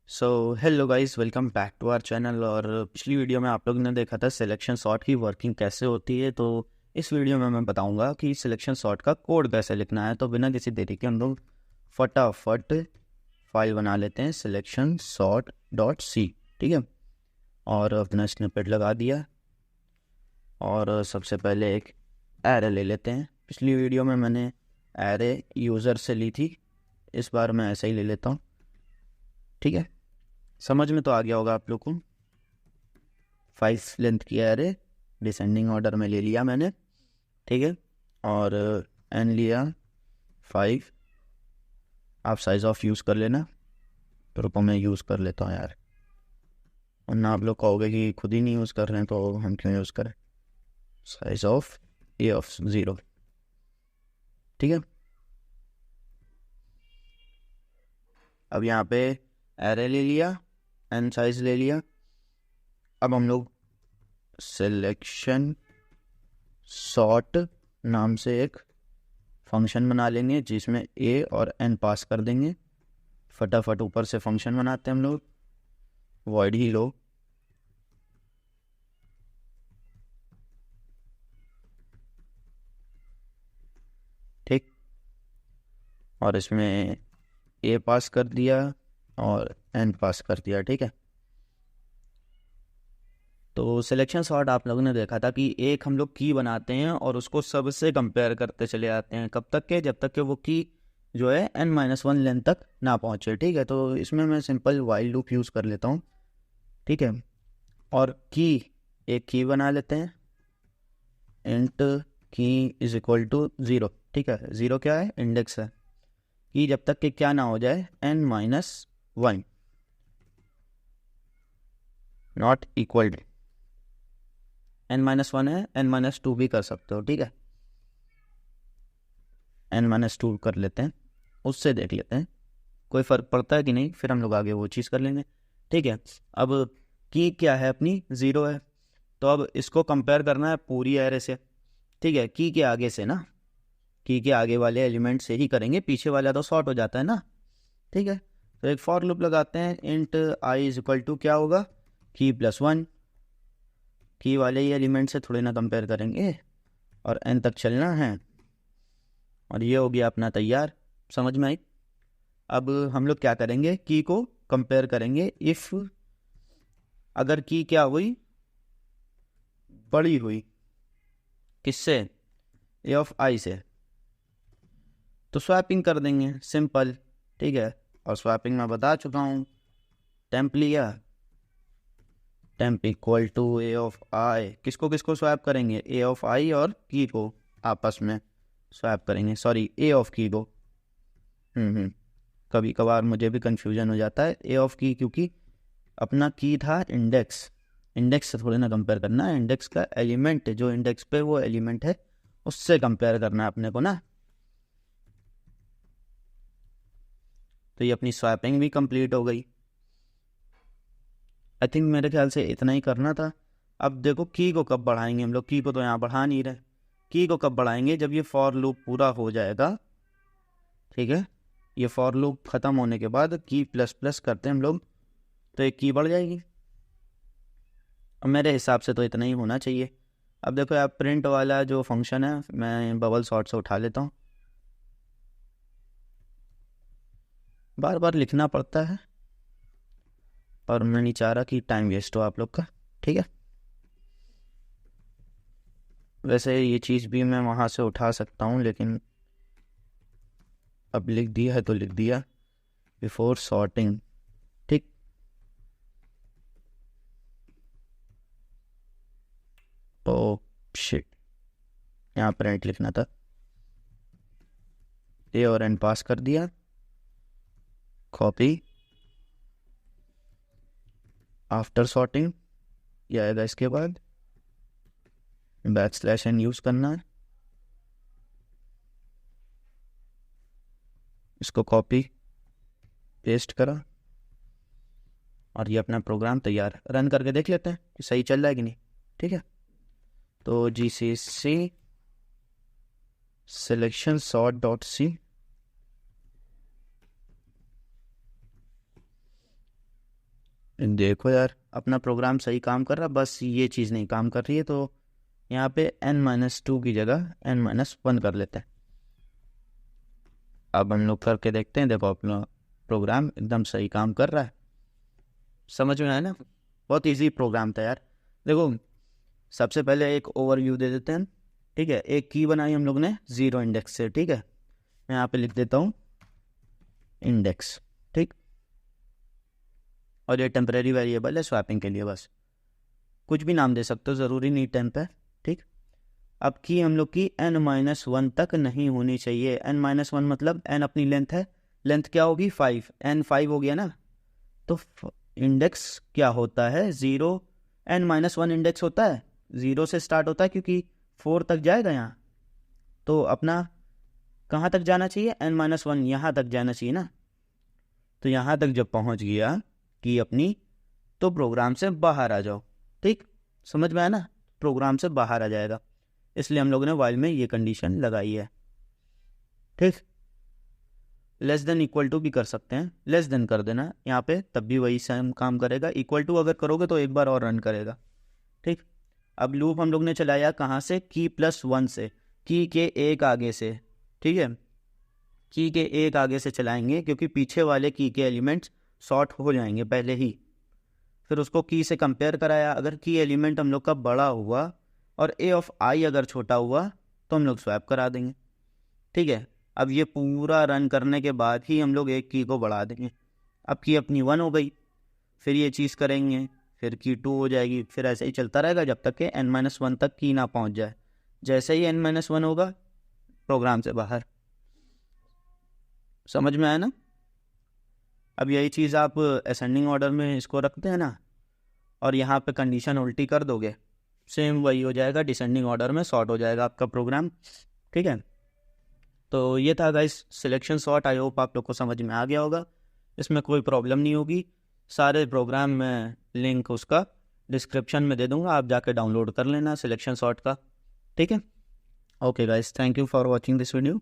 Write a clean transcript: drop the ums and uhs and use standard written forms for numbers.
So hello guys, welcome back to our channel. और पिछली video में आप लोग ने देखा था सिलेक्शन सॉर्ट की वर्किंग कैसे होती है। तो इस वीडियो में मैं बताऊंगा कि सिलेक्शन सॉर्ट का कोड कैसे लिखना है। तो बिना किसी देरी के हम लोग फटाफट फाइल बना लेते हैं सिलेक्शन सॉर्ट डॉट सी। ठीक है, और अपना स्निपेट लगा दिया। और सबसे पहले एक एरे ले लेते हैं। पिछली वीडियो में मैंने एरे यूज़र से ली थी, इस बार मैं ऐसे ही ले लेता हूँ। ठीक है, समझ में तो आ गया होगा आप लोग को। 5 लेंथ की एरे डिसेंडिंग ऑर्डर में ले लिया मैंने। ठीक है, और एन लिया 5। आप साइज ऑफ यूज़ कर लेना, तो रुको मैं यूज़ कर लेता हूँ यार, वरना आप लोग कहोगे कि खुद ही नहीं यूज़ कर रहे हैं तो हम क्यों यूज़ करें। Size of A of 0। ठीक है, अब यहाँ पे एरे ले लिया, एन साइज ले लिया। अब हम लोग सिलेक्शन सॉर्ट नाम से एक फंक्शन बना लेंगे जिसमें ए और एन पास कर देंगे। फटाफट ऊपर से फंक्शन बनाते हैं हम लोग, वॉइड ही लो। ठीक, और इसमें ए पास कर दिया और एन पास कर दिया। ठीक है, तो सिलेक्शन सॉर्ट आप लोगों ने देखा था कि एक हम लोग की बनाते हैं और उसको सबसे कंपेयर करते चले आते हैं। कब तक के? जब तक कि वो की जो है n-1 लेंथ तक ना पहुंचे। ठीक है, तो इसमें मैं सिंपल वाइल लूप यूज़ कर लेता हूँ। ठीक है, और की एक की बना लेते हैं, इंट की इज इक्वल टू 0। ठीक है, 0 क्या है? इंडेक्स है। कि जब तक कि क्या ना हो जाए n-1 not equal to n-1 है, n-2 भी कर सकते हो। ठीक है, n-2 कर लेते हैं, उससे देख लेते हैं कोई फ़र्क पड़ता है कि नहीं, फिर हम लोग आगे वो चीज़ कर लेंगे। ठीक है, अब की क्या है अपनी? 0 है, तो अब इसको कंपेयर करना है पूरी एरे से। ठीक है, की के आगे से ना, की के आगे वाले एलिमेंट से ही करेंगे, पीछे वाला तो शॉर्ट हो जाता है ना। ठीक है, तो एक फॉर लूप लगाते हैं। Int i is equal to क्या होगा? की प्लस 1। की वाले ही एलिमेंट से थोड़ी ना कंपेयर करेंगे, और एन तक चलना है। और ये हो गया अपना तैयार, समझ में आई? अब हम लोग क्या करेंगे? की को कंपेयर करेंगे। इफ़ अगर की क्या हुई? बड़ी हुई। किससे? ए ऑफ आई से, तो स्वैपिंग कर देंगे, सिंपल। ठीक है, और स्वैपिंग मैं बता चुका हूँ। टेम्प लिया, temp equal to a of i. किसको किसको स्वैप करेंगे? ए ऑफ आई और की को आपस में स्वैप करेंगे। सॉरी, ए ऑफ की को। कभी कभार मुझे भी कंफ्यूजन हो जाता है। ए ऑफ की, क्योंकि अपना की था इंडेक्स, इंडेक्स से थोड़ी ना कंपेयर करना है। इंडेक्स का एलिमेंट जो इंडेक्स पे वो एलिमेंट है, उससे कंपेयर करना है अपने को ना। तो ये अपनी स्वैपिंग भी कंप्लीट हो गई। आई थिंक मेरे ख्याल से इतना ही करना था। अब देखो की को कब बढ़ाएंगे हम लोग? की को तो यहाँ बढ़ा नहीं रहे। की को कब बढ़ाएंगे? जब ये फॉर लूप पूरा हो जाएगा। ठीक है, ये फॉर लूप ख़त्म होने के बाद की प्लस प्लस करते हैं हम लोग, तो एक की बढ़ जाएगी। अब मेरे हिसाब से तो इतना ही होना चाहिए। अब देखो यार, प्रिंट वाला जो फंक्शन है मैं बबल सॉर्ट से उठा लेता हूँ। बार बार लिखना पड़ता है, और मैं नहीं चाह रहा कि टाइम वेस्ट हो आप लोग का। ठीक है, वैसे ये चीज़ भी मैं वहाँ से उठा सकता हूँ, लेकिन अब लिख दिया है तो लिख दिया। Before sorting. ठीक, तो शिट, यहाँ प्रिंट लिखना था। ए और एन पास कर दिया, कॉपी। आफ्टर सॉर्टिंग ये आएगा इसके बाद, बैक स्लैश एन यूज़ करना है। इसको कॉपी पेस्ट करा, और ये अपना प्रोग्राम तैयार। रन करके देख लेते हैं कि सही चल रहा है कि नहीं। ठीक है, तो GCC selection sort dot C. देखो यार, अपना प्रोग्राम सही काम कर रहा, बस ये चीज़ नहीं काम कर रही है, तो यहाँ पे n-2 की जगह n-1 कर लेते हैं। अब हम लोग करके देखते हैं। देखो अपना प्रोग्राम एकदम सही काम कर रहा है, समझ में आया ना? बहुत इजी प्रोग्राम था यार। देखो सबसे पहले एक ओवरव्यू दे देते हैं, ठीक है। एक की बनाई हम लोग ने 0 इंडेक्स से, ठीक है। मैं यहाँ पे लिख देता हूँ इंडेक्स, ठीक। और ये टेम्परेरी वेरिएबल है स्वैपिंग के लिए, बस कुछ भी नाम दे सकते हो, ज़रूरी नहीं टेम्प है, ठीक। अब की हम लोग की n-1 तक नहीं होनी चाहिए। n-1 मतलब n अपनी लेंथ है, लेंथ क्या होगी 5, n 5 हो गया ना, तो इंडेक्स क्या होता है 0। n-1 इंडेक्स होता है 0 से स्टार्ट होता है, क्योंकि 4 तक जाएगा यहाँ, तो अपना कहाँ तक जाना चाहिए, n-1 यहाँ तक जाना चाहिए ना। तो यहाँ तक जब पहुँच गया कि अपनी, तो प्रोग्राम से बाहर आ जाओ, ठीक। समझ में आया ना? प्रोग्राम से बाहर आ जाएगा, इसलिए हम लोगों ने वाइल में ये कंडीशन लगाई है, ठीक। लेस देन इक्वल टू भी कर सकते हैं, लेस देन कर देना यहाँ पे, तब भी वही सेम काम करेगा। इक्वल टू अगर करोगे तो एक बार और रन करेगा, ठीक। अब लूप हम लोग ने चलाया कहाँ से, की +1 से, की के एक आगे से, ठीक है। की के एक आगे से चलाएंगे, क्योंकि पीछे वाले की के एलिमेंट्स शॉर्ट हो जाएंगे पहले ही। फिर उसको की से कंपेयर कराया, अगर की एलिमेंट हम लोग का बड़ा हुआ और ए ऑफ आई अगर छोटा हुआ तो हम लोग स्वैप करा देंगे, ठीक है। अब ये पूरा रन करने के बाद ही हम लोग एक की को बढ़ा देंगे। अब की अपनी 1 हो गई, फिर ये चीज़ करेंगे, फिर की 2 हो जाएगी, फिर ऐसे ही चलता रहेगा जब तक कि n-1 तक की ना पहुंच जाए। जैसे ही n-1 होगा प्रोग्राम से बाहर। समझ में आया ना? अब यही चीज़ आप असेंडिंग ऑर्डर में इसको रखते हैं ना, और यहाँ पे कंडीशन उल्टी कर दोगे, सेम वही हो जाएगा, डिसेंडिंग ऑर्डर में सॉर्ट हो जाएगा आपका प्रोग्राम, ठीक है। तो ये था guys selection sort. I hope आप लोग को समझ में आ गया होगा, इसमें कोई प्रॉब्लम नहीं होगी। सारे प्रोग्राम में लिंक उसका डिस्क्रिप्शन में दे दूंगा, आप जाके डाउनलोड कर लेना सिलेक्शन सॉर्ट का, ठीक है। Okay guys, thank you for watching this video.